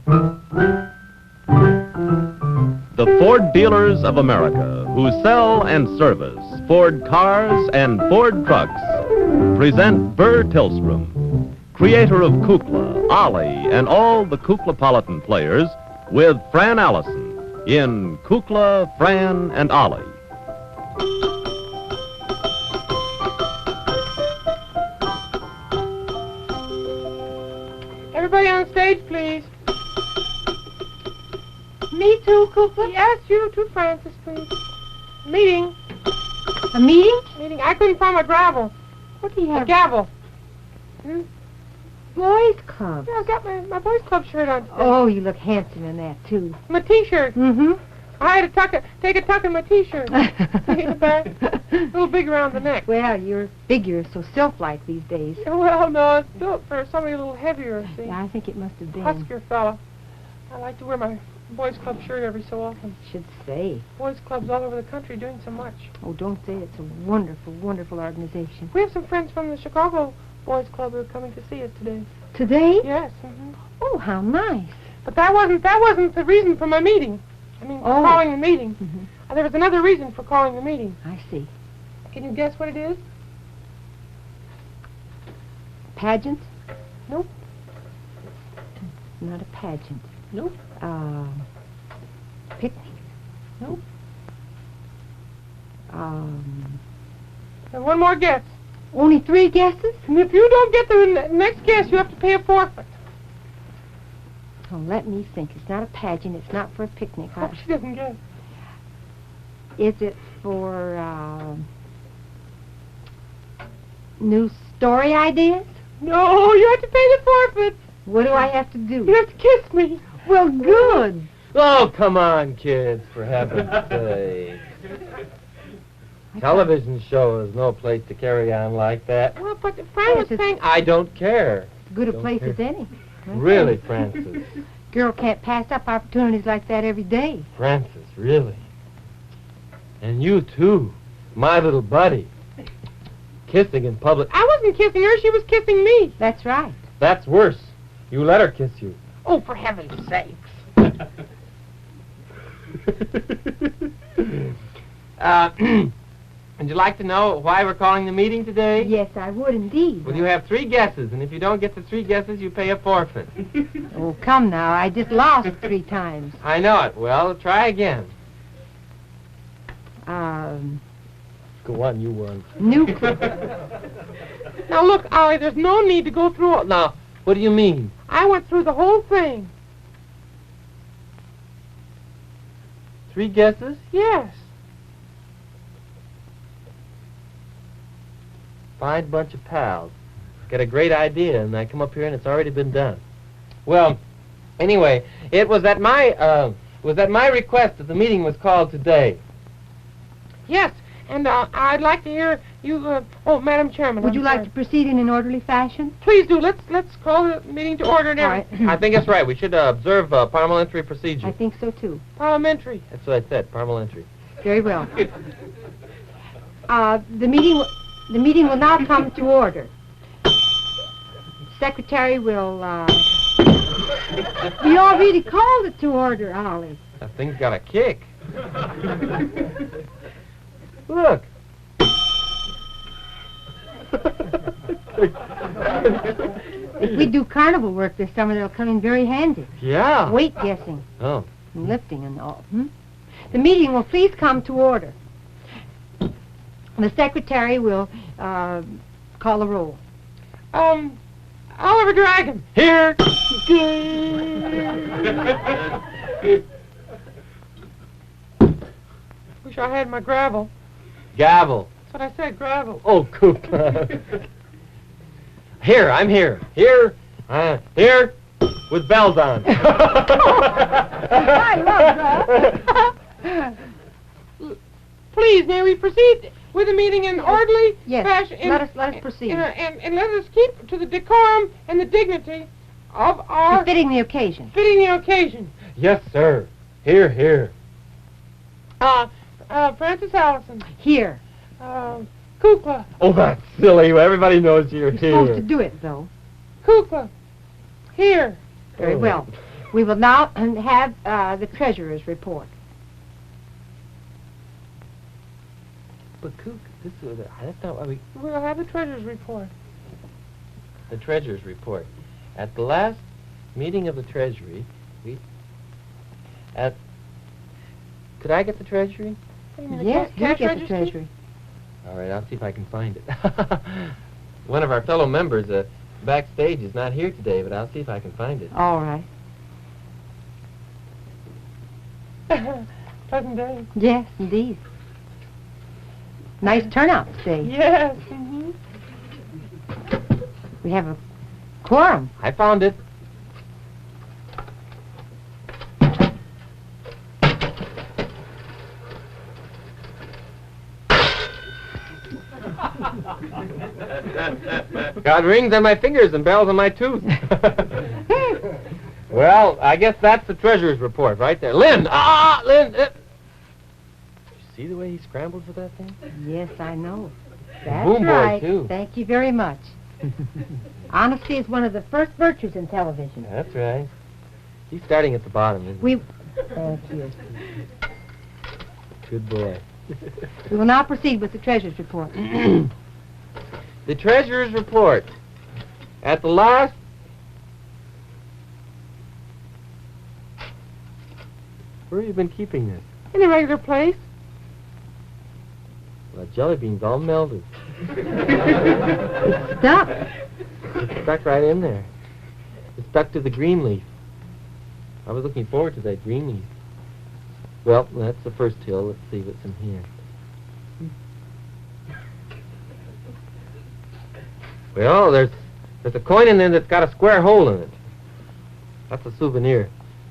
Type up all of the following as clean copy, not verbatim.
The Ford Dealers of America, who sell and service Ford cars and Ford trucks, present Burr Tillstrom, creator of Kukla, Ollie, and all the Kuklapolitan players, with Fran Allison in Kukla, Fran and Ollie. Everybody on stage, please. Me too, Kukla? Yes, you too, Francis, please. Meeting. A meeting? Meeting. I couldn't find my gravel. What do you A have? gavel. Hmm? Boys Club. Yeah, I've got my boys' club shirt on today. Oh, you look handsome in that, too. My T-shirt. Mm-hmm. I had to take a tuck in my T-shirt. See in the back? A little big around the neck. Well, your figure is so sylph-like these days. Well, no, it's built for somebody a little heavier, see. Yeah, I think it must have been. Huskier fella. I like to wear my boys' club shirt every so often. Should say. Boys' clubs all over the country doing so much. Oh, don't say it. It's a wonderful, wonderful organization. We have some friends from the Chicago Boys Club who are coming to see us today. Today? Yes. Mm-hmm. Oh, how nice. But that wasn't the reason for my meeting. I mean, for calling the meeting. Mm-hmm. There was another reason for calling the meeting. I see. Can you guess what it is? Pageant? Nope. Not a pageant. Nope. Picnic? Nope. And one more guess. only 3 guesses? And if you don't get the next guess, you have to pay a forfeit. Oh, let me think. It's not a pageant. It's not for a picnic. Hope she doesn't guess. Is it for, new story ideas? No, you have to pay the forfeit. What do I have to do? You have to kiss me. Well, good. Oh, come on, kids, for heaven's sake. Television show is no place to carry on like that. Well, but Fran was saying... I don't care. As good a Don't place care. as any. Really, Francis. Girl can't pass up opportunities like that every day. Francis, really. And you, too. My little buddy. Kissing in public. I wasn't kissing her. She was kissing me. That's right. That's worse. You let her kiss you. Oh, for heaven's sakes. Would you like to know why we're calling the meeting today? Yes, I would indeed. Well, you have 3 guesses, and if you don't get the 3 guesses, you pay a forfeit. Oh, come now. I just lost 3 times. I know it. Well, try again. Go on, you won. Nuclear. Now, look, Ollie, there's no need to go through all... Now, what do you mean? I went through the whole thing. 3 guesses? Yes. Fine bunch of pals. Got a great idea, and I come up here and it's already been done. Well, anyway, it was at my request that the meeting was called today. Yes, and I'd like to hear you... Madam Chairman. Would you like to proceed in an orderly fashion? Please do. Let's call the meeting to order and All right. everything. I think that's right. We should observe parliamentary procedure. I think so, too. Parliamentary. That's what I said, parliamentary. Very well. The meeting will now come to order. Secretary will, We already called it to order, Ollie. That thing's got a kick. Look. If we do carnival work this summer, they'll come in very handy. Yeah. Weight guessing Oh. and lifting and all. The meeting will please come to order. The secretary will call the roll. Oliver Dragon. Here. Wish I had my gravel. Gavel. That's what I said, gravel. Oh, Kukla. Here, I'm here. Here. Here. With bells on. I love that. Please, may we proceed with the meeting in orderly fashion? Yes, let us proceed. And let us keep to the decorum and the dignity of our... Fitting the occasion. Fitting the occasion. Yes, sir. Here, here. Francis Allison. Here. Kukla. Oh, that's silly. Everybody knows you're You're here. supposed to do it, though. Kukla. Here. Very well. We will now have the treasurer's report. But that's not what We'll have the treasurer's report. the treasurer's report. At the last meeting of the treasury, could I get the treasury? What do you mean, the Yes, you cash get the registry? treasury. All right, I'll see if I can find it. One of our fellow members backstage is not here today, but I'll see if I can find it. All right. Pleasant day. Yes, indeed. Nice turnout today. Yes. We have a quorum. I found it. Got rings on my fingers and bells on my tooth. Well, I guess that's the treasurer's report right there. Lynn! Lynn! You see the way he scrambled for that thing? Yes, I know. That's Boom boy, right. too. Thank you very much. Honesty is one of the first virtues in television. That's right. He's starting at the bottom, isn't he? Thank you. Good boy. We will now proceed with the treasurer's report. The treasurer's report. At the last... Where have you been keeping this? In a regular place. Well, jelly beans all melted. It's stuck. It's stuck right in there. It's stuck to the green leaf. I was looking forward to that green leaf. Well, that's the first hill. Let's see what's in here. Well, there's a coin in there that's got a square hole in it. That's a souvenir.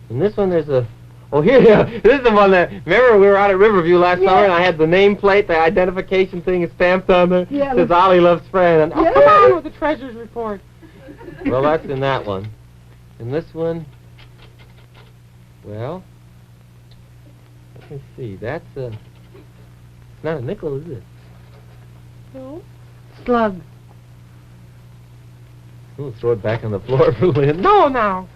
And this one, there's a... Oh, here, yeah. This is the one that... Remember, we were out at Riverview last summer, and I had the nameplate, the identification thing is stamped on there. Yeah, It says Ollie loves Fran. And, Oh, come on with the treasurer's report. Well, that's in that one. In this one... Well... Let me see. That's a... It's not a nickel, is it? No. Slug. We'll throw it back on the floor for Lynn. No, now.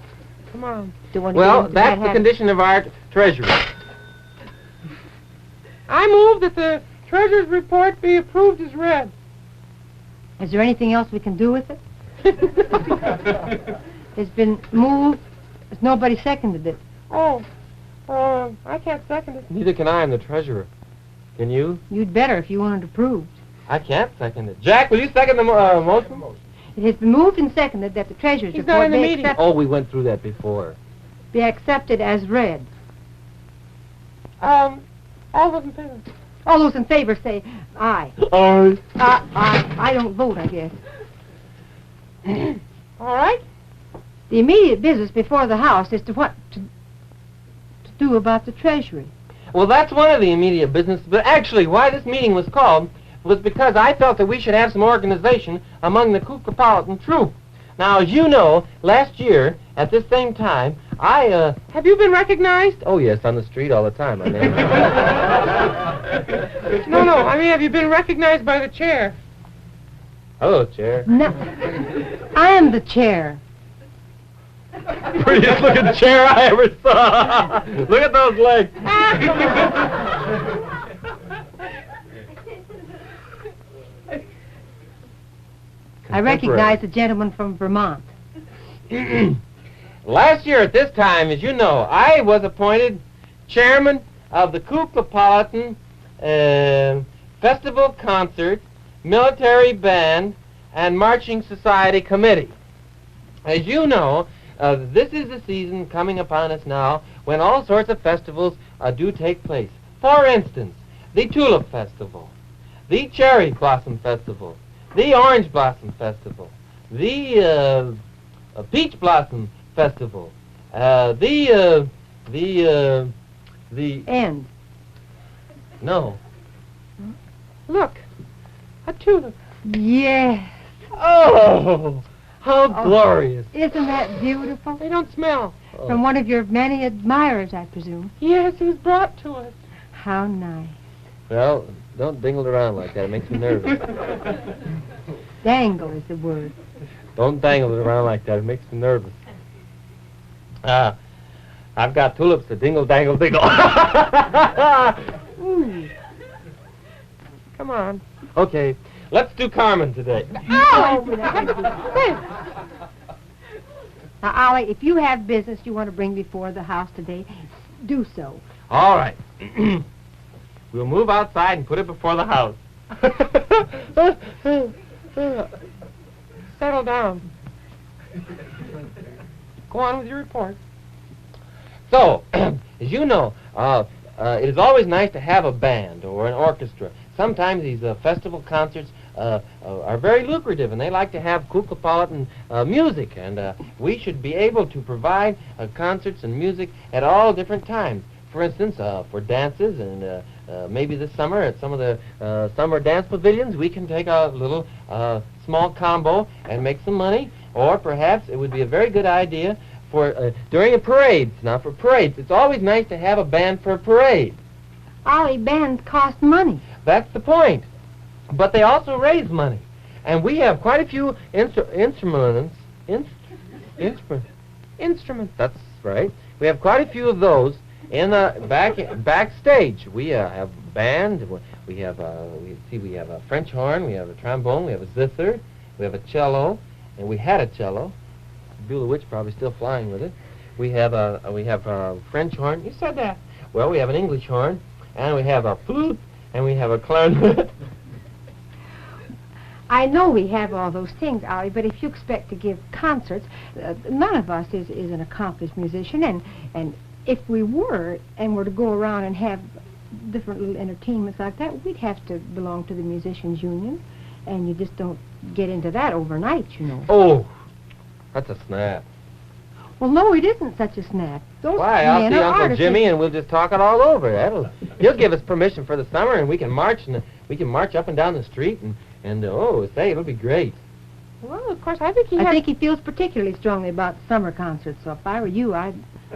Come on. Don't want to Well, get into that's that the habit. condition of our treasury. I move that the treasurer's report be approved as read. Is there anything else we can do with it? It's been moved. Nobody seconded it. Oh, I can't second it. Neither can I. I'm the treasurer. Can you? You'd better if you wanted approved. I can't second it. Jack, will you second the motion? It has been moved and seconded that the treasurer's He's not report in the meeting. Oh, we went through that before. be accepted as read. All those in favor? All those in favor say aye. Aye. I don't vote, I guess. All right. The immediate business before the House is to do about the Treasury. Well, that's one of the immediate business, but actually why this meeting was called was because I felt that we should have some organization among the Kukla troop. Now, as you know, last year, at this same time, Have you been recognized? Oh, yes, on the street all the time, I mean. No, I mean, have you been recognized by the chair? Hello, Chair. No, I am the chair. Prettiest looking chair I ever saw. Look at those legs. I recognize the gentleman from Vermont. Last year at this time, as you know, I was appointed chairman of the Kukla Festival Concert, Military Band, and Marching Society Committee. As you know, this is the season coming upon us now when all sorts of festivals do take place. For instance, the Tulip Festival, the Cherry Blossom Festival, the Orange Blossom Festival, the Peach Blossom Festival, the End. No. Look, a tulip. Yes. Oh, how glorious. Isn't that beautiful? They don't smell. From one of your many admirers, I presume. Yes, it was brought to us. How nice. Well, don't dingle it around like that. It makes me nervous. Dangle is the word. Don't dangle it around like that. It makes me nervous. I've got tulips to dingle, dangle, dingle. Come on. Okay, let's do Carmen today. Oh! Now, Ollie, if you have business you want to bring before the house today, do so. All right. We'll move outside and put it before the house. Settle down. Go on with your report. So, as you know, it is always nice to have a band or an orchestra. Sometimes these festival concerts are very lucrative, and they like to have Kukla music, and we should be able to provide concerts and music at all different times. For instance, for dances, and maybe this summer at some of the summer dance pavilions, we can take a little small combo and make some money, or perhaps it would be a very good idea for during a parade. Now, for parades, it's always nice to have a band for a parade. Ollie, bands cost money. That's the point. But they also raise money. And we have quite a few instruments. Instruments. That's right. We have quite a few of those in the backstage. We have a band. We have a French horn. We have a trombone. We have a zither. We have a cello, and we had a cello. Beulah Witch probably still flying with it. We have a French horn. You said that. Well, we have an English horn, and we have a flute, and we have a clarinet. I know we have all those things, Ollie, but if you expect to give concerts, none of us is an accomplished musician, and if we were to go around and have different little entertainments like that, we'd have to belong to the Musicians Union, and you just don't get into that overnight, you know. Oh, that's a snap. Well, no, it isn't such a snap. Those Why? I'll men see are Uncle artists. Jimmy, and we'll just talk it all over. He'll give us permission for the summer, and we can march up and down the street, and it'll be great. Well, of course, I think I think he feels particularly strongly about summer concerts, so if I were you, I'd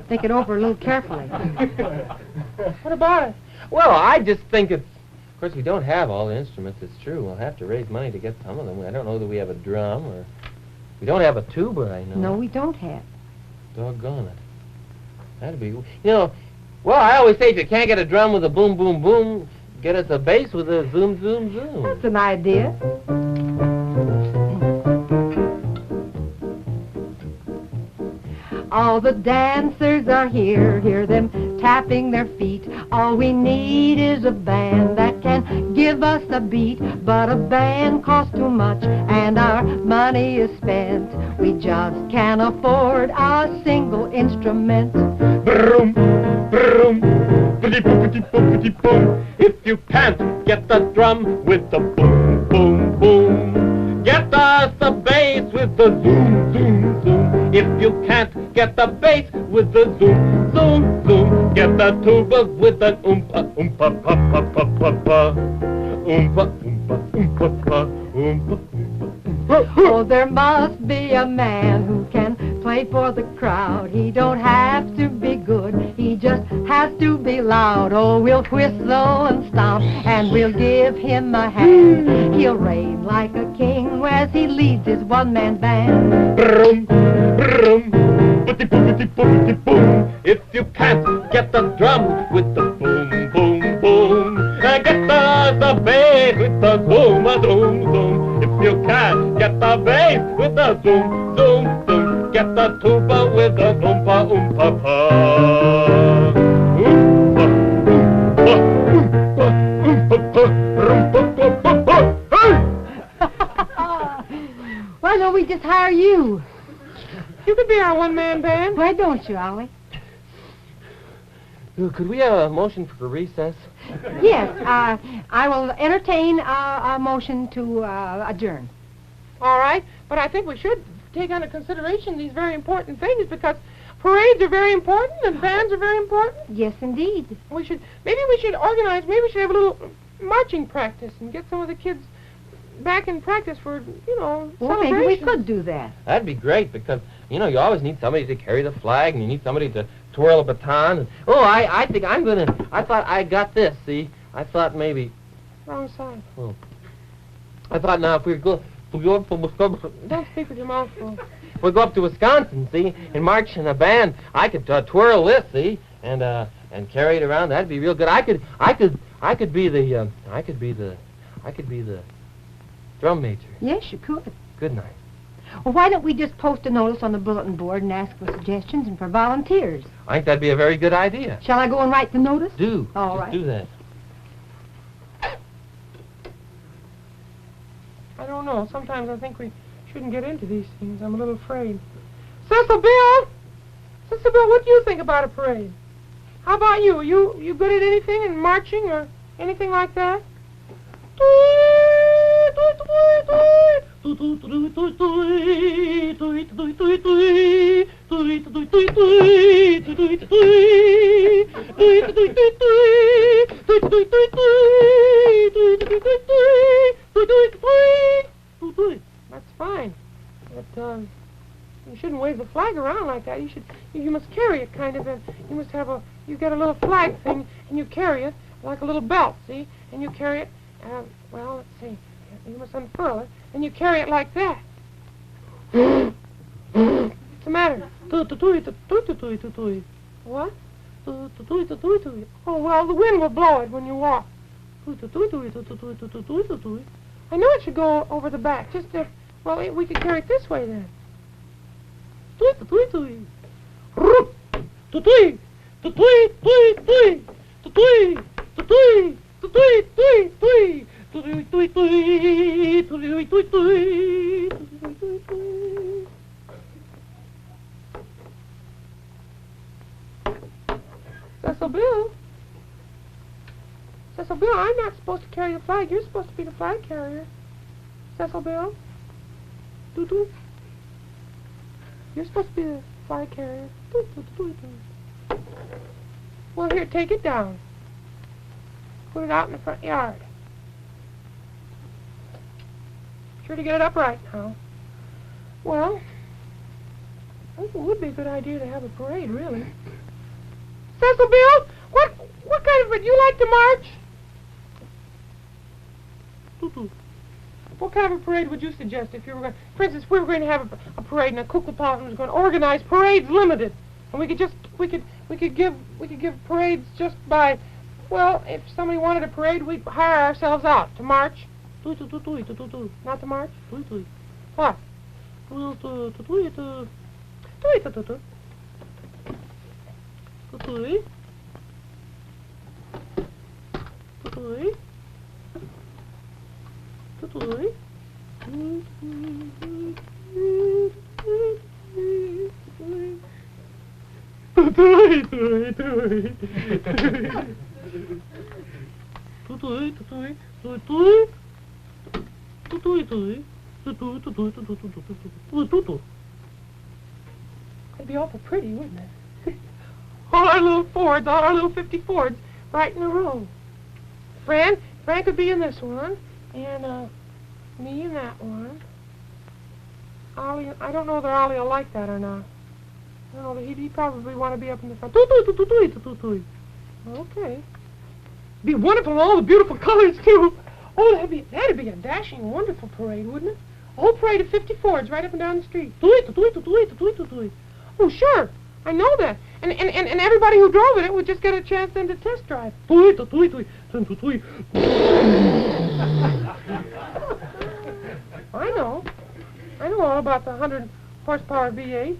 think it over a little carefully. What about it? Well, I just think it's... Of course, we don't have all the instruments, it's true. We'll have to raise money to get some of them. I don't know that we have a drum, or... We don't have a tuba, I know. No, we don't have. Doggone it. That'd be... well, I always say if you can't get a drum with a boom, boom, boom, get us a bass with a zoom, zoom, zoom. That's an idea. All the dancers are here, hear them tapping their feet. All we need is a band that can give us a beat. But a band costs too much and our money is spent. We just can't afford a single instrument. Broom, broom, boom, boom, boom. If you can't get the drum with the boom, boom, boom, get us the bass with the zoom, zoom, zoom. If you can't get the bass with the zoom, zoom, zoom, get the tuba with the oompa, oompa, pa, pa, pa, pa, pa. Oompa, oompa, oompa, pa, oompa, oompa. Oh, there must be a man who can play for the crowd. He don't have to be good, he just has to be loud. Oh, we'll whistle and stomp, and we'll give him a hand. He'll reign like a king as he leads his one-man band. Broom, broom, boom, boom, boom. If you can't get the drum with the boom, boom, boom, get the bass with the zoom, zoom, zoom. If you can't get the bass with the zoom, zoom, zoom, get the tuba with the oompa, oompa, pa. Oompa, oompa, oompa, oompa. Why don't we just hire you? You could be our one-man band. Why don't you, Ollie? Could we have a motion for recess? Yes, I will entertain a motion to adjourn. All right, but I think we should take under consideration these very important things, because parades are very important and bands are very important. Yes, indeed. Maybe we should organize, maybe we should have a little marching practice and get some of the kids back in practice for, Well, celebrations. maybe we could do that. That'd be great, because, you always need somebody to carry the flag, and you need somebody to twirl a baton. And, I think I thought I got this, see? I thought maybe... Wrong side. I thought now if we go... Don't speak with your mouth full. we go up to Wisconsin, see, and march in a band, I could twirl this, see, and carry it around. That'd be real good. I could be the drum major. Yes, you could. Good night. Well, why don't we just post a notice on the bulletin board and ask for suggestions and for volunteers? I think that'd be a very good idea. Shall I go and write the notice? Do. All Just right. do that. I don't know. Sometimes I think we shouldn't get into these things. I'm a little afraid. Cecil Bill! Cecil Bill, what do you think about a parade? How about you? You good at anything in marching or anything like that? That's fine. But you shouldn't wave the flag around like that. You must carry it kind of. You must have you get a little flag thing and you carry it like a little belt, see? And you carry it. Well, let's see. You must unfurl it, and you carry it like that. What's the matter? What? Oh, well, the wind will blow it when you walk. I know it should go over the back. Well, we could carry it this way then. Cecil Bill, I'm not supposed to carry the flag. You're supposed to be the flag carrier. Cecil Bill. Doo-doo. You're supposed to be the flag carrier. Doo-doo-doo-doo. Well, here, take it down. Put it out in the front yard. Sure to get it upright now. Well, I think it would be a good idea to have a parade, really. Cecil Bill, what kind of a... You like to march? What kind of a parade would you suggest if you were going... For instance, if we were going to have a parade and a Kukla was going to organize Parades Limited, and we could give parades just by... Well, if somebody wanted a parade, we'd hire ourselves out to march. Not to march? What? It'd be awful pretty, wouldn't it? All our little Fords, all our little 50 Fords, right in a row. Fran could be in this one, and me in that one. Ollie, I don't know whether Ollie will like that or not. I don't know, he'd probably want to be up in the front. Okay. Be wonderful in all the beautiful colors, too. Oh, that'd be a dashing, wonderful parade, wouldn't it? A whole parade of 50 Fords right up and down the street. Oh, sure. I know that. And everybody who drove it would just get a chance then to test drive. I know all about the 100 horsepower V8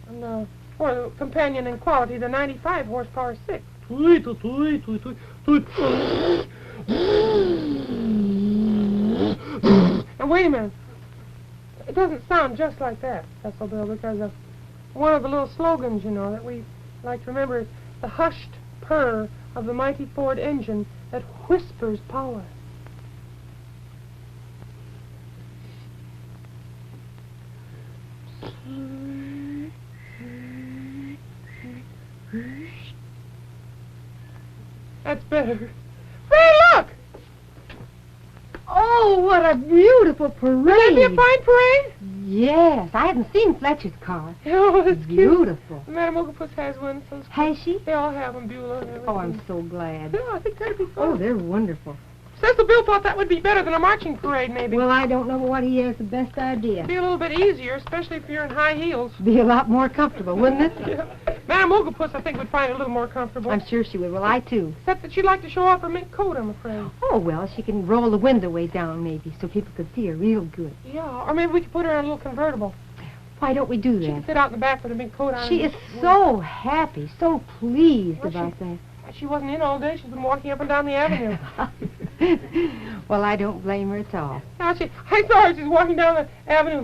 and or the companion in quality, the 95 horsepower 6. And wait a minute. It doesn't sound just like that, Cecil Bill, because one of the little slogans, you know, that we like to remember is the hushed purr of the mighty Ford engine that whispers power. That's better. Hey, look! Oh, what a beautiful parade. Would that be a fine parade? Yes, I haven't seen Fletcher's car. Oh, it's Beautiful. cute. Madame Oglepus has one. So Has she? they all have them, Beulah and everything. Oh, I'm so glad. Yeah, I think that'd be fun. Oh, they're wonderful. Cecil Bill thought that would be better than a marching parade, maybe. Well, I don't know what he has the best idea. Be a little bit easier, especially if you're in high heels. Be a lot more comfortable, wouldn't it? Yeah. Madame Ooglepuss, I think, would find it a little more comfortable. I'm sure she would. Well, I too. Except that she'd like to show off her mink coat, I'm afraid. Oh, well, she can roll the window way down, maybe, so people could see her real good. Yeah, or maybe we could put her in a little convertible. Why don't we do She that? could sit out in the back with a mink coat on. She is so happy, so pleased Well, about that. She wasn't in all day. She's been walking up and down the avenue. Well, I don't blame her at all. Now, I saw her. She's walking down the avenue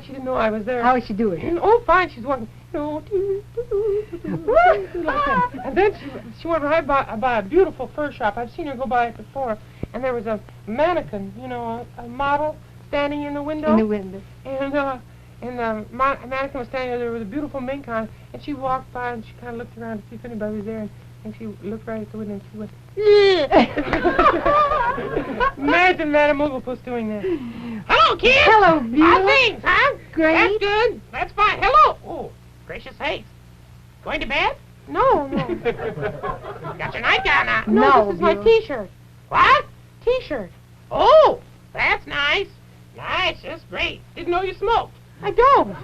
she didn't know I was there. How is she doing? Oh, fine. She's walking. And then she went right by a beautiful fur shop. I've seen her go by it before. And there was a mannequin, a model standing in the window. In the window. And the mannequin was standing there with a beautiful mink on. And she walked by and she kind of looked around to see if anybody was there. And she looked right at the window and she went, Imagine Madame Ooglepuss doing that. Hello, kids. Hello, Beulah. How's things, huh? Great. That's good. That's fine. Hello. Oh, gracious sakes. Going to bed? No. Got your nightgown on? No, this is my Beulah. T-shirt. What? T-shirt. Oh, that's nice. Nice. That's great. Didn't know you smoked. I don't.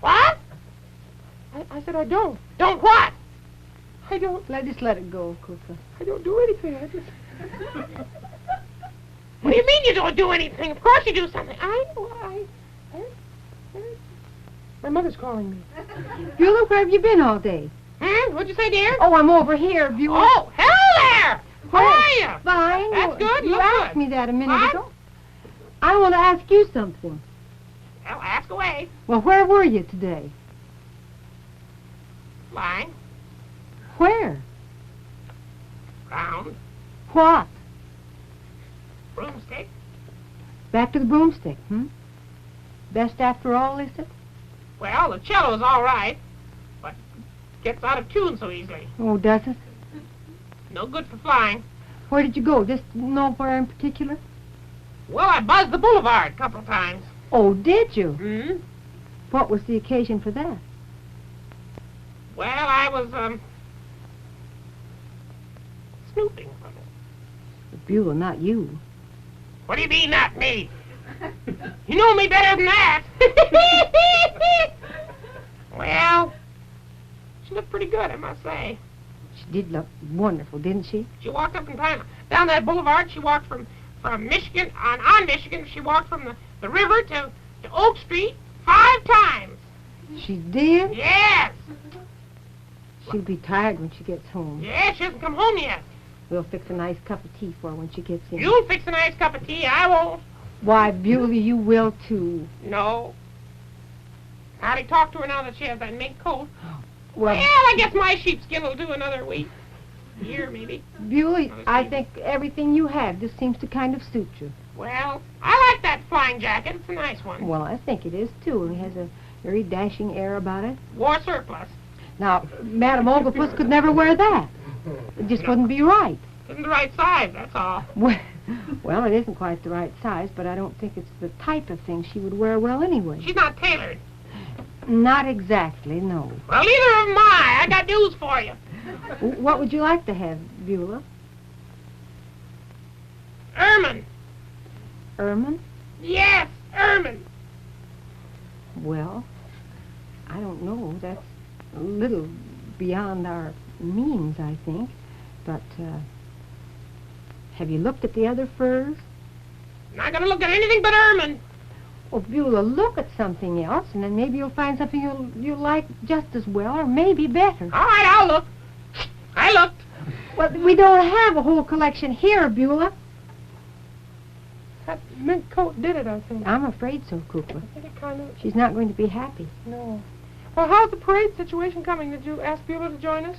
What? I said I don't. Don't what? I don't. Just let it go, Kukla. I don't do anything. What do you mean you don't do anything? Of course you do something. My mother's calling me. Beulah, where have you been all day? What'd you say, dear? Oh, I'm over here, Beulah. Oh, hello there. How are you? Fine. That's good. You Look asked good. me that a minute What? ago. I want to ask you something. Well, ask away. Well, where were you today? Flying. Where? Round. What? Broomstick. Back to the broomstick, Best after all, is it? Well, the cello's all right, but gets out of tune so easily. Oh, does it? No good for flying. Where did you go? Just nowhere in particular? Well, I buzzed the boulevard a couple of times. Oh, did you? Hmm? What was the occasion for that? Well, I was, snooping. Beulah, not you. What do you mean, not me? You know me better than that. Well, she looked pretty good, I must say. She did look wonderful, didn't she? She walked up and down that boulevard. She walked from Michigan, on Michigan. She walked from the river to Oak Street 5 times. She did? Yes. She'll be tired when she gets home. Yes, she hasn't come home yet. We'll fix a nice cup of tea for her when she gets in. You'll fix a nice cup of tea. I won't. Why, Beulah, you will too. No. How'd he talk to her now that she has that mink coat? Well, I guess my sheepskin will do another week. Year, maybe. Beulah, I think everything you have just seems to kind of suit you. Well, I like that flying jacket. It's a nice one. Well, I think it is, too. It has a very dashing air about it. War surplus. Now, Madame Ooglepuss could never wear that. It just wouldn't be right. Isn't the right size, that's all. Well, it isn't quite the right size, but I don't think it's the type of thing she would wear well anyway. She's not tailored. Not exactly, no. Well, neither am I. I got news for you. What would you like to have, Beulah? Ermine. Ermine? Yes, ermine. Well, I don't know. That's a little beyond our means, I think. But, have you looked at the other furs? Not gonna look at anything but ermine. Oh, Beulah, look at something else, and then maybe you'll find something you'll like just as well, or maybe better. All right, I'll look. I looked. Well, we don't have a whole collection here, Beulah. That mink coat did it, I think. I'm afraid so, Kukla. I think it kind of... She's not going to be happy. No. Well, how's the parade situation coming? Did you ask Beulah to join us?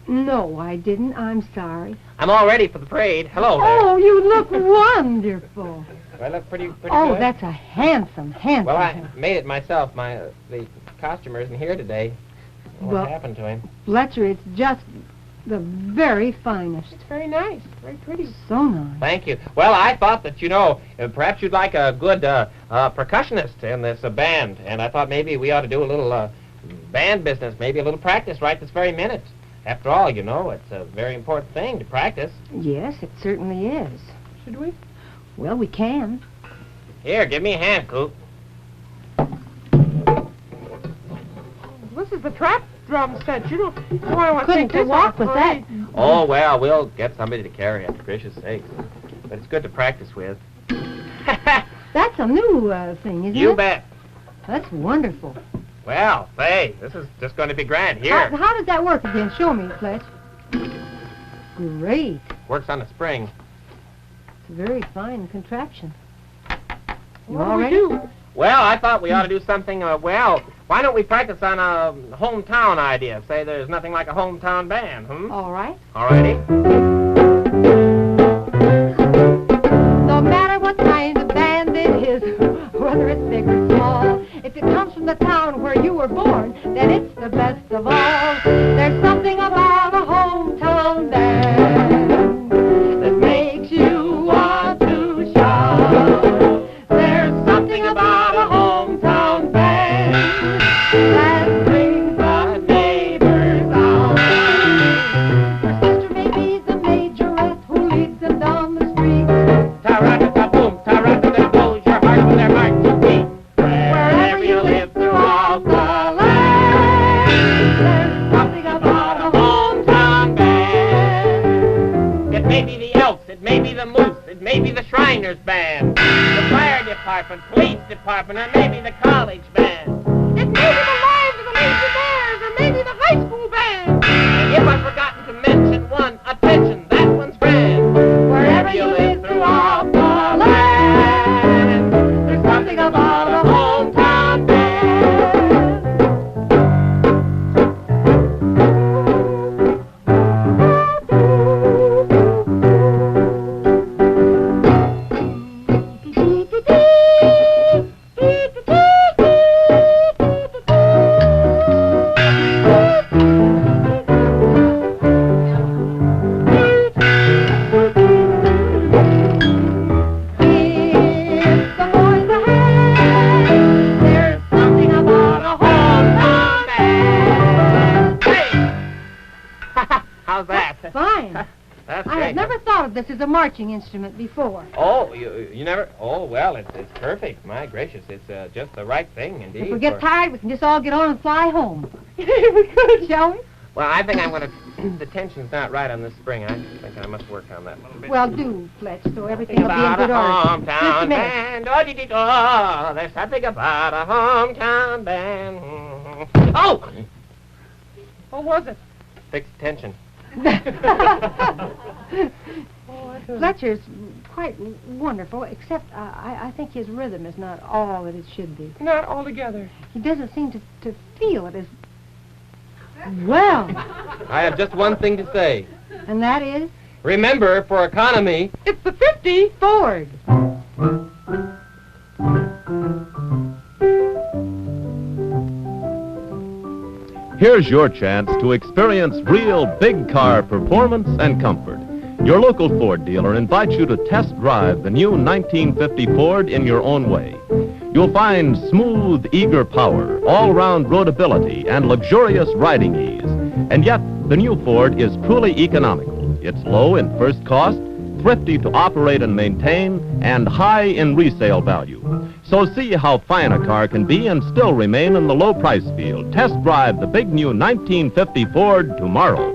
No, I didn't. I'm sorry. I'm all ready for the parade. Hello there. Oh, you look wonderful. Do I look pretty Oh, good? that's a handsome Well, I horse. made it myself. The costumer isn't here today. What Well- happened to him? Fletcher, it's just the very finest. It's very nice. Very pretty. So nice. Thank you. Well, I thought that, perhaps you'd like a good percussionist in this band, and I thought maybe we ought to do a little band business, maybe a little practice right this very minute. After all, you know, it's a very important thing to practice. Yes, it certainly is. Should we? Well, we can. Here, give me a hand, Coop. This is the trap drum set. You don't want to Couldn't take this walk off with for that. me. Oh, well, we'll get somebody to carry it, for gracious sakes. But it's good to practice with. That's a new thing, isn't it? You bet. That's wonderful. Well, say, this is just going to be grand. Here. How does that work again? Show me, Fletch. Great. Works on a spring. It's a very fine contraption. You What all do we ready? do? Well, I thought we ought to do something, why don't we practice on a hometown idea? Say there's nothing like a hometown band, All right. All righty. No matter what kind of band it is, whether it's big or small, if it comes from the town where you were born, then it's the best of all. There's something about a hometown band that makes you want to shout. There's something about a hometown band that brings the neighbors out. Your sister may be the majorette who leads them down the street. Ta-ra-ta-ta-boom, ta-ra-ta-ta-boom, your heart with their marching feet. Wherever you live throughout the land, There's something about a hometown band. It may be the Elks, it may be the Moose, it may be the Shriners band, the fire department, police department, or maybe the college band. It may be the Lives of the Lazy Bears, or maybe the high school band. And if I've forgotten to mention one, attention, that one's grand. Wherever you live throughout the land, there's something about a hometown band. If the boys are hanged, there's something about a hometown band. Hey! How's that? Fine. That's I great. have never thought of this as a marching instrument before. Oh, you never? Oh, well, it's perfect. My gracious, it's just the right thing, indeed. If we get for- tired, we can just all get on and fly home. we could. Shall we? Well, I think I'm going to... The tension's not right on this spring. I think I must work on that a little bit. Well, do, Fletch, so everything will be in About good a order. Just a hometown minute. band. Oh, there's something about a hometown band. Oh! What was it? Fixed tension. Fletcher's quite wonderful, except I think his rhythm is not all that it should be. Not altogether. He doesn't seem to feel it as well. I have just one thing to say. And that is Remember, for economy... It's the 50 Ford. Here's your chance to experience real big car performance and comfort. Your local Ford dealer invites you to test drive the new 1950 Ford in your own way. You'll find smooth, eager power, all-round roadability, and luxurious riding ease. And yet, the new Ford is truly economical. It's low in first cost, thrifty to operate and maintain, and high in resale value. So see how fine a car can be and still remain in the low price field. Test drive the big new 1950 Ford tomorrow.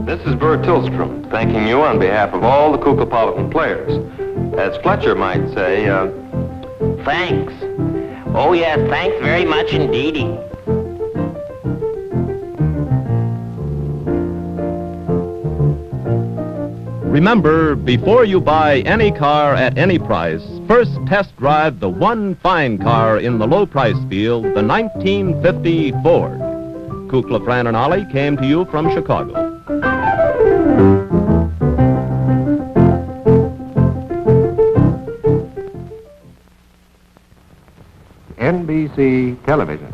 This is Burr Tillstrom, thanking you on behalf of all the Kukla players. As Fletcher might say, Thanks. Oh, yes, thanks very much indeedy. Remember, before you buy any car at any price, first test drive the one fine car in the low price field, the 1950 Ford. Kukla, Fran and Ollie came to you from Chicago. NBC Television.